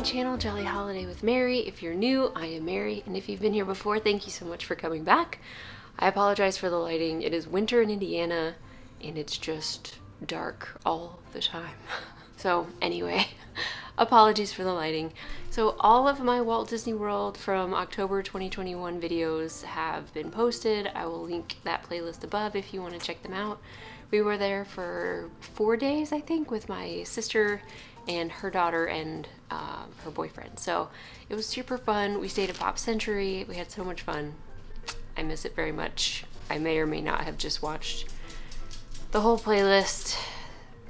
channel, Jolly Holiday with Mary. If you're new, I am Mary, and if you've been here before, thank you so much for coming back. I apologize for the lighting. It is winter in Indiana, and it's just dark all the time. So anyway, apologies for the lighting. So all of my Walt Disney World from October 2021 videos have been posted. I will link that playlist above if you want to check them out. We were there for 4 days, I think, with my sister and her daughter and her boyfriend. So it was super fun. We stayed at Pop Century. We had so much fun. I miss it very much. I may or may not have just watched the whole playlist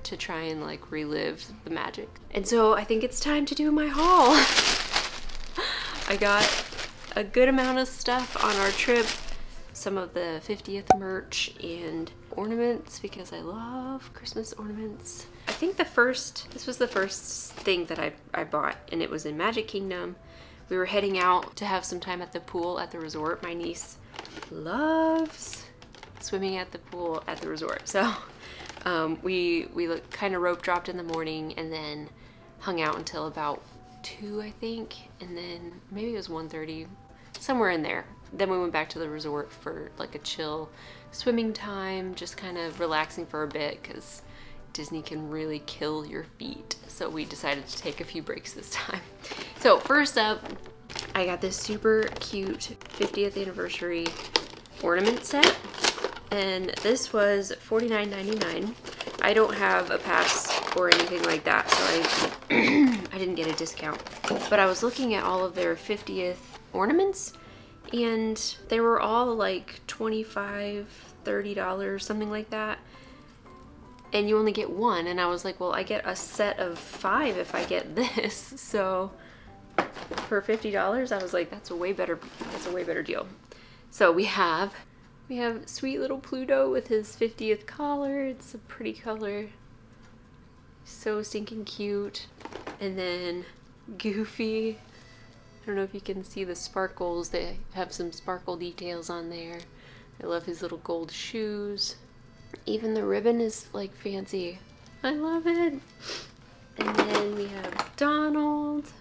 to try and like relive the magic. And so I think it's time to do my haul. I got a good amount of stuff on our trip. Some of the 50th merch and ornaments because I love Christmas ornaments. I think this was the first thing that I bought, and it was in Magic Kingdom. We were heading out to have some time at the pool at the resort. My niece loves swimming at the pool at the resort. So we kind of rope dropped in the morning and then hung out until about 2, I think, and then maybe it was 1:30, somewhere in there. Then we went back to the resort for like a chill swimming time, just kind of relaxing for a bit because Disney can really kill your feet. So we decided to take a few breaks this time. So first up, I got this super cute 50th anniversary ornament set. And this was $49.99. I don't have a pass or anything like that, so I didn't get a discount. But I was looking at all of their 50th ornaments, and they were all like $25, $30, something like that. And you only get one, and I was like, well, I get a set of 5 if I get this. So for $50, I was like, that's a way better deal. So we have sweet little Pluto with his 50th collar. It's a pretty color. So stinking cute. And then Goofy. I don't know if you can see the sparkles. They have some sparkle details on there. I love his little gold shoes. Even the ribbon is like fancy. I love it. And then we have Donald.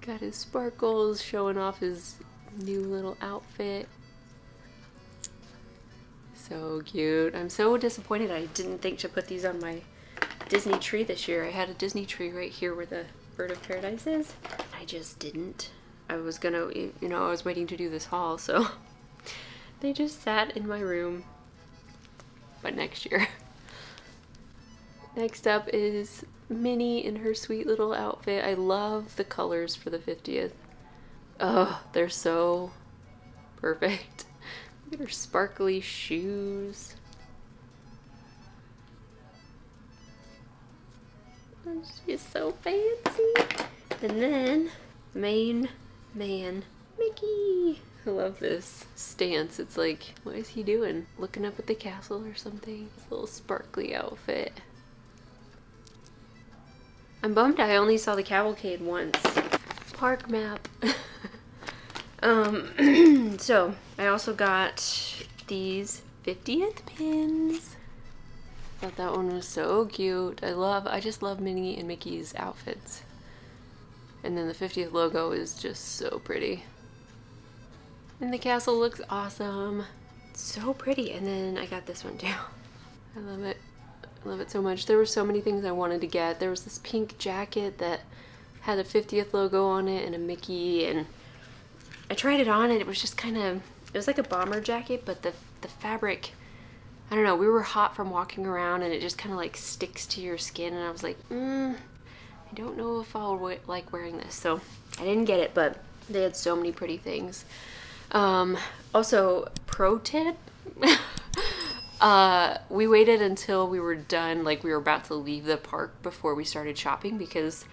Got his sparkles, showing off his new little outfit. So cute. I'm so disappointed I didn't think to put these on my Disney tree this year. I had a Disney tree right here where the Bird of Paradise is. I just didn't. I was gonna, you know, I was waiting to do this haul, so they just sat in my room. But next year. Next up is Minnie in her sweet little outfit. I love the colors for the 50th. Oh, they're so perfect. Look at her sparkly shoes. She's so fancy. And then main man, Mickey. I love this stance. It's like, what is he doing? Looking up at the castle or something? This little sparkly outfit. I'm bummed I only saw the cavalcade once. Park map. So I also got these 50th pins. Thought that one was so cute. I just love Minnie and Mickey's outfits. And then the 50th logo is just so pretty. And the castle looks awesome. It's so pretty. And then I got this one too. I love it. I love it so much. There were so many things I wanted to get. There was this pink jacket that had a 50th logo on it and a Mickey, and I tried it on and it was just kind of, it was like a bomber jacket, but the fabric, I don't know, we were hot from walking around and it just kind of like sticks to your skin, and I was like, I don't know if I'll like wearing this. So I didn't get it, but they had so many pretty things. Also, pro tip, we waited until we were done, like we were about to leave the park before we started shopping, because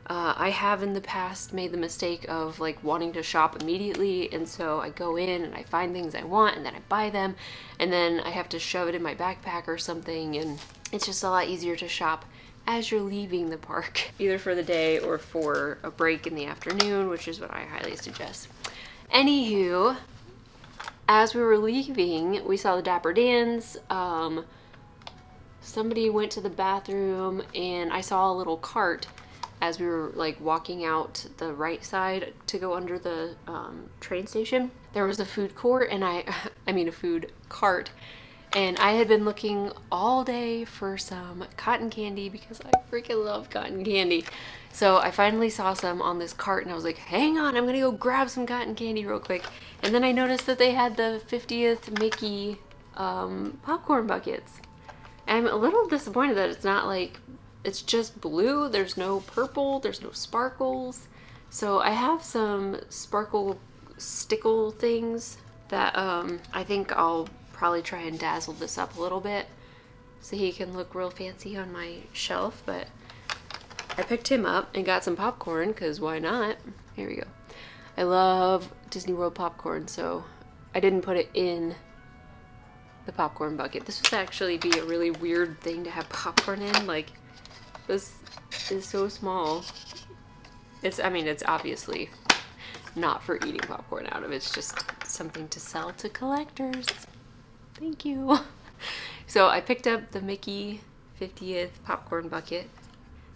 I have in the past made the mistake of like wanting to shop immediately, and so I go in and I find things I want and then I buy them, and then I have to shove it in my backpack or something, and it's just a lot easier to shop as you're leaving the park, either for the day or for a break in the afternoon, which is what I highly suggest. Anywho, as we were leaving, we saw the Dapper Dans. Somebody went to the bathroom and I saw a little cart as we were like walking out the right side to go under the train station, there was a food court and I mean a food cart, and I had been looking all day for some cotton candy because I freaking love cotton candy. So I finally saw some on this cart and I was like, hang on, I'm gonna go grab some cotton candy real quick. And then I noticed that they had the 50th Mickey popcorn buckets. And I'm a little disappointed that it's not like, it's just blue, there's no purple, there's no sparkles. So I have some sparkle stickle things that I think I'll probably try and dazzle this up a little bit so he can look real fancy on my shelf. But I picked him up and got some popcorn because why not? Here we go. I love Disney World popcorn, so I didn't put it in the popcorn bucket. This would actually be a really weird thing to have popcorn in. Like, this is so small. I mean, it's obviously not for eating popcorn out of. It's just something to sell to collectors. Thank you. So I picked up the Mickey 50th popcorn bucket.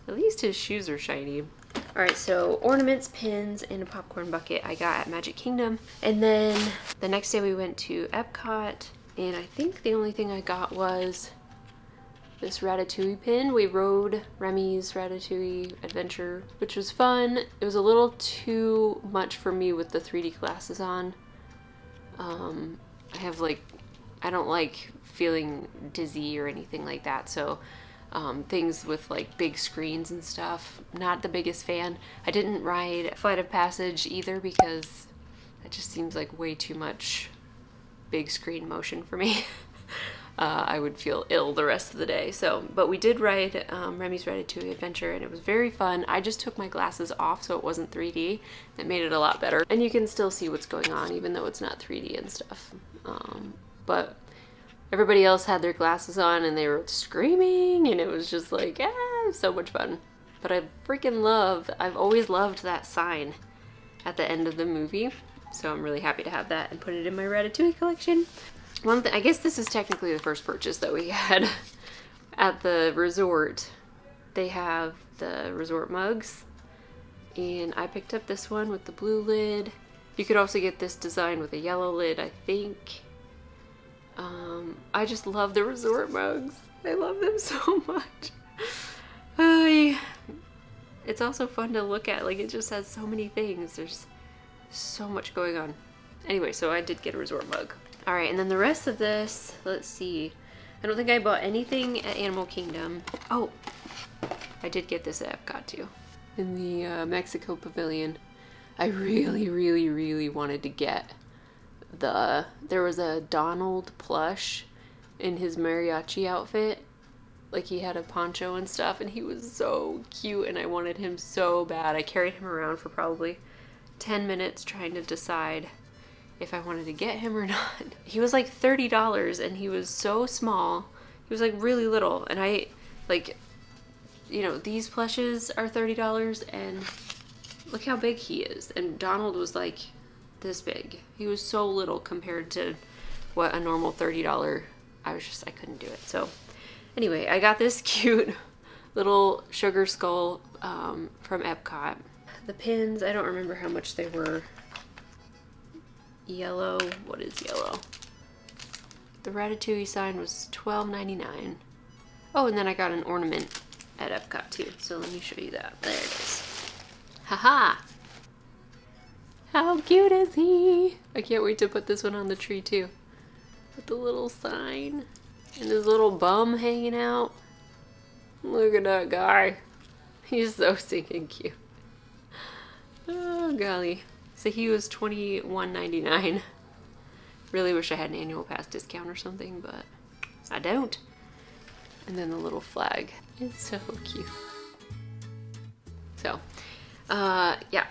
At least his shoes are shiny. All right, so ornaments, pins, and a popcorn bucket I got at Magic Kingdom. And then the next day we went to Epcot, and I think the only thing I got was this Ratatouille pin. We rode Remy's Ratatouille Adventure, which was fun. It was a little too much for me with the 3D glasses on. I don't like feeling dizzy or anything like that, so things with like big screens and stuff, not the biggest fan. I didn't ride Flight of Passage either because that just seems like way too much big screen motion for me. I would feel ill the rest of the day. So, but we did ride Remy's Ratatouille Adventure and it was very fun. I just took my glasses off so it wasn't 3D. That made it a lot better. And you can still see what's going on even though it's not 3D and stuff. But everybody else had their glasses on and they were screaming and it was just like, so much fun. But I've always loved that sign at the end of the movie. So I'm really happy to have that and put it in my Ratatouille collection. One thing, I guess this is technically the first purchase that we had at the resort. They have the resort mugs and I picked up this one with the blue lid. You could also get this design with a yellow lid, I think. I just love the resort mugs. I love them so much. It's also fun to look at. Like, it just has so many things. There's so much going on. Anyway, so I did get a resort mug. All right, and then the rest of this, let's see. I don't think I bought anything at Animal Kingdom. Oh, I did get this at Epcot too. In the Mexico Pavilion. I really, really, really wanted to get there was a Donald plush in his mariachi outfit. Like, he had a poncho and stuff and he was so cute and I wanted him so bad. I carried him around for probably 10 minutes trying to decide if I wanted to get him or not. He was like $30 and he was so small. He was like really little and I like, you know, these plushes are $30 and look how big he is. And Donald was like this big. He was so little compared to what a normal $30. I couldn't do it. So anyway, I got this cute little sugar skull from Epcot. The pins, I don't remember how much they were. Yellow, what is yellow? The Ratatouille sign was $12.99. Oh, and then I got an ornament at Epcot too. So let me show you that. There it is. Haha! How cute is he? I can't wait to put this one on the tree too. With the little sign and his little bum hanging out. Look at that guy. He's so stinking cute. Oh golly. So he was $21.99. Really wish I had an annual pass discount or something, but I don't. And then the little flag is so cute. So, yeah,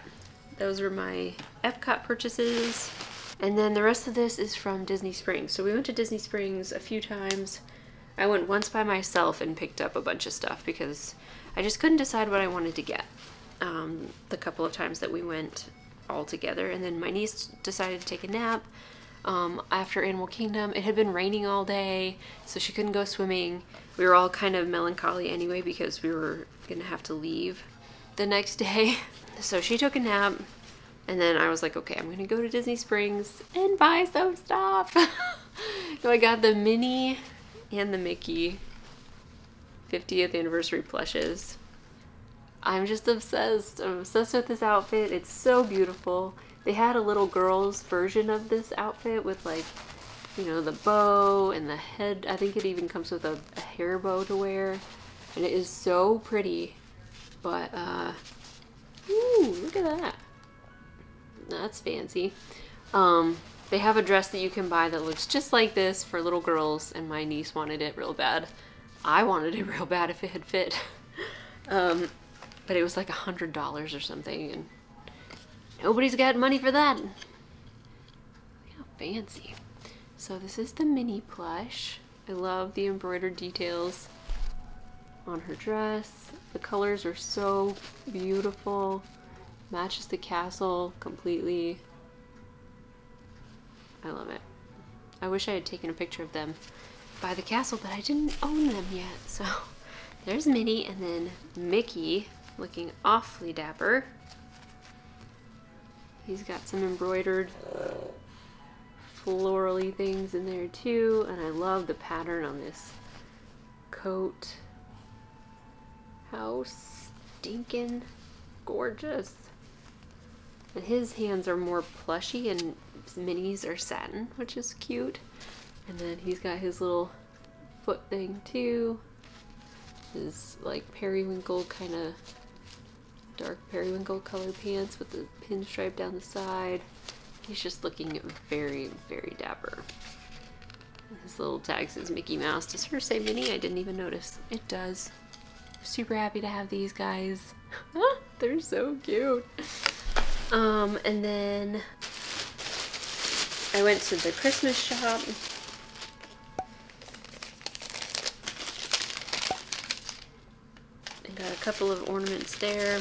those were my Epcot purchases. And then the rest of this is from Disney Springs. So we went to Disney Springs a few times. I went once by myself and picked up a bunch of stuff because I just couldn't decide what I wanted to get the couple of times that we went all together. And then my niece decided to take a nap after Animal Kingdom. It had been raining all day, so she couldn't go swimming. We were all kind of melancholy anyway because we were gonna have to leave. the next day, so she took a nap, and then I was like, okay, I'm gonna go to Disney Springs and buy some stuff. So I got the Minnie and the Mickey 50th anniversary plushes. I'm just obsessed. I'm obsessed with this outfit. It's so beautiful. They had a little girl's version of this outfit with, like, you know, the bow and the head. I think it even comes with a hair bow to wear. And it is so pretty. But, ooh, look at that. That's fancy. They have a dress that you can buy that looks just like this for little girls, and my niece wanted it real bad. I wanted it real bad if it had fit. But it was like $100 or something, and nobody's got money for that. Look how fancy. So this is the Minnie plush. I love the embroidered details on her dress. The colors are so beautiful. Matches the castle completely. I love it. I wish I had taken a picture of them by the castle, but I didn't own them yet. So there's Minnie, and then Mickey, looking awfully dapper. He's got some embroidered florally things in there too, and I love the pattern on this coat. How stinking gorgeous. And his hands are more plushy, and Minnie's are satin, which is cute. And then he's got his little foot thing too. His like periwinkle, kind of dark periwinkle color pants with the pinstripe down the side. He's just looking very, very dapper. And his little tag says Mickey Mouse. Does hers say Minnie? I didn't even notice. It does. Super happy to have these guys. They're so cute. And then I went to the Christmas shop. I got a couple of ornaments there.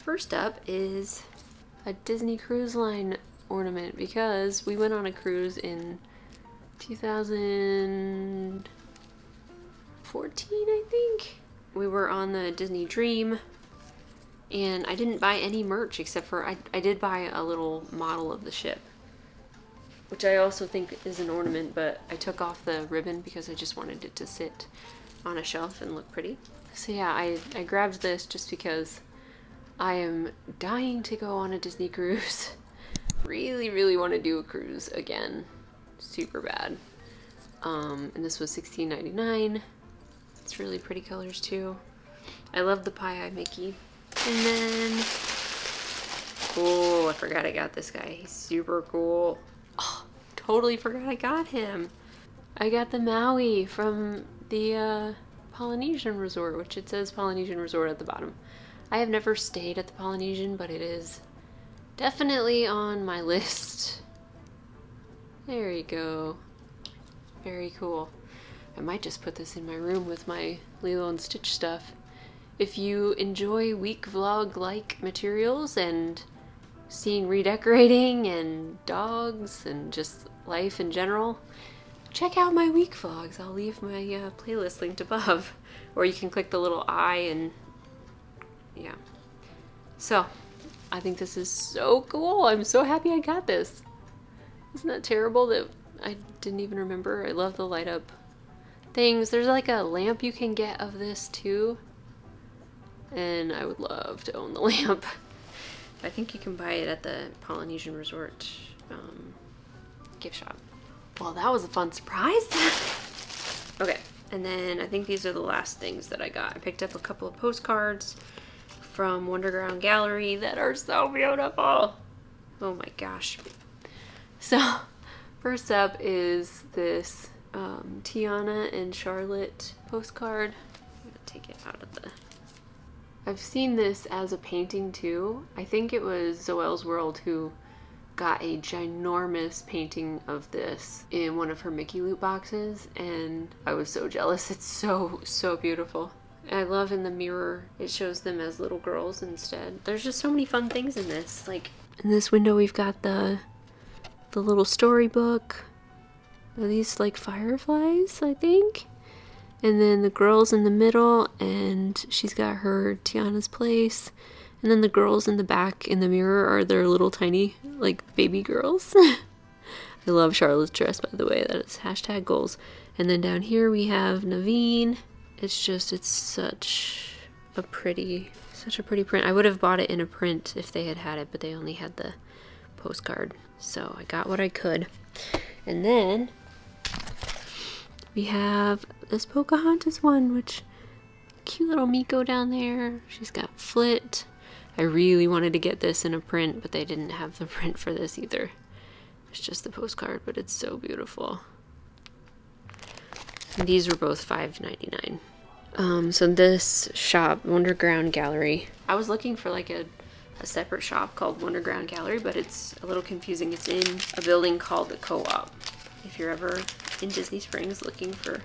First up is a Disney Cruise Line ornament, because we went on a cruise in 2014, I think. We were on the Disney Dream, and I didn't buy any merch except for I did buy a little model of the ship, which I also think is an ornament, but I took off the ribbon because I just wanted it to sit on a shelf and look pretty. So yeah, I grabbed this just because I am dying to go on a Disney cruise. Really, really want to do a cruise again. Super bad. And this was $16.99. It's really pretty colors too. I love the pie-eye Mickey. And then, oh, I forgot I got this guy. He's super cool. Oh, totally forgot I got him. I got the Maui from the Polynesian Resort, which it says Polynesian Resort at the bottom. I have never stayed at the Polynesian, but it is definitely on my list. There you go. Very cool. I might just put this in my room with my Lilo and Stitch stuff. If you enjoy week vlog-like materials and seeing redecorating and dogs and just life in general, check out my week vlogs. I'll leave my playlist linked above, or you can click the little eye and yeah. So I think this is so cool. I'm so happy I got this. Isn't that terrible that I didn't even remember? I love the light up things. There's like a lamp you can get of this too, and I would love to own the lamp. I think you can buy it at the Polynesian Resort gift shop. Well, that was a fun surprise. Okay, and then I think these are the last things that I got. I picked up a couple of postcards from Wonderground Gallery that are so beautiful. Oh my gosh. So first up is this Tiana and Charlotte postcard. I'm gonna take it out of the... I've seen this as a painting too. I think it was Zoelle's World who got a ginormous painting of this in one of her Mickey loot boxes, and I was so jealous. It's so, so beautiful. I love in the mirror, it shows them as little girls instead. There's just so many fun things in this. Like in this window we've got the little storybook Are these like fireflies, I think? And then the girl's in the middle, and she's got her Tiana's place. And then the girls in the back in the mirror are their little tiny, like, baby girls. I love Charlotte's dress, by the way. That is hashtag goals. And then down here we have Naveen. It's such a pretty print. I would have bought it in a print if they had it, but they only had the postcard. So I got what I could. And then we have this Pocahontas one, which cute little Miko down there. She's got Flit. I really wanted to get this in a print, but they didn't have the print for this either. It's just the postcard, but it's so beautiful. And these were both $5.99. So this shop, Wonderground Gallery, I was looking for like a separate shop called Wonderground Gallery, but it's a little confusing. It's in a building called the Co-op. If you're ever in Disney Springs looking for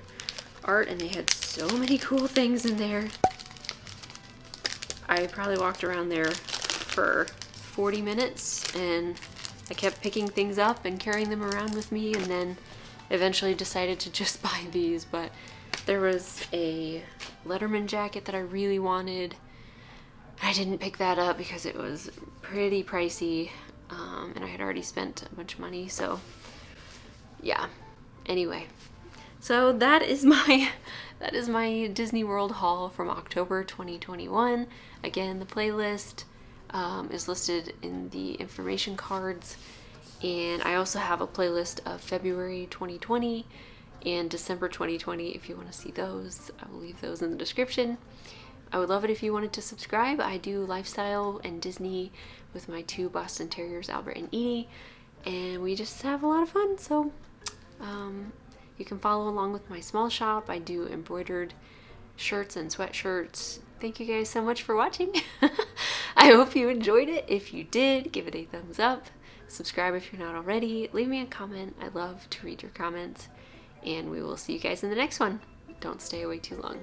art, and they had so many cool things in there. I probably walked around there for 40 minutes, and I kept picking things up and carrying them around with me, and then eventually decided to just buy these. But there was a Letterman jacket that I really wanted. I didn't pick that up because it was pretty pricey, and I had already spent a bunch of money, so yeah. Anyway, so that is my Disney World haul from October 2021. Again, the playlist is listed in the information cards, and I also have a playlist of February 2020 and December 2020 if you want to see those. I will leave those in the description. I would love it if you wanted to subscribe. I do lifestyle and Disney with my two Boston Terriers, Albert and Edie, and we just have a lot of fun. So you can follow along with my small shop. I do embroidered shirts and sweatshirts. Thank you guys so much for watching. I hope you enjoyed it. If you did, give it a thumbs up. Subscribe if you're not already. Leave me a comment. I love to read your comments. And we will see you guys in the next one. Don't stay away too long.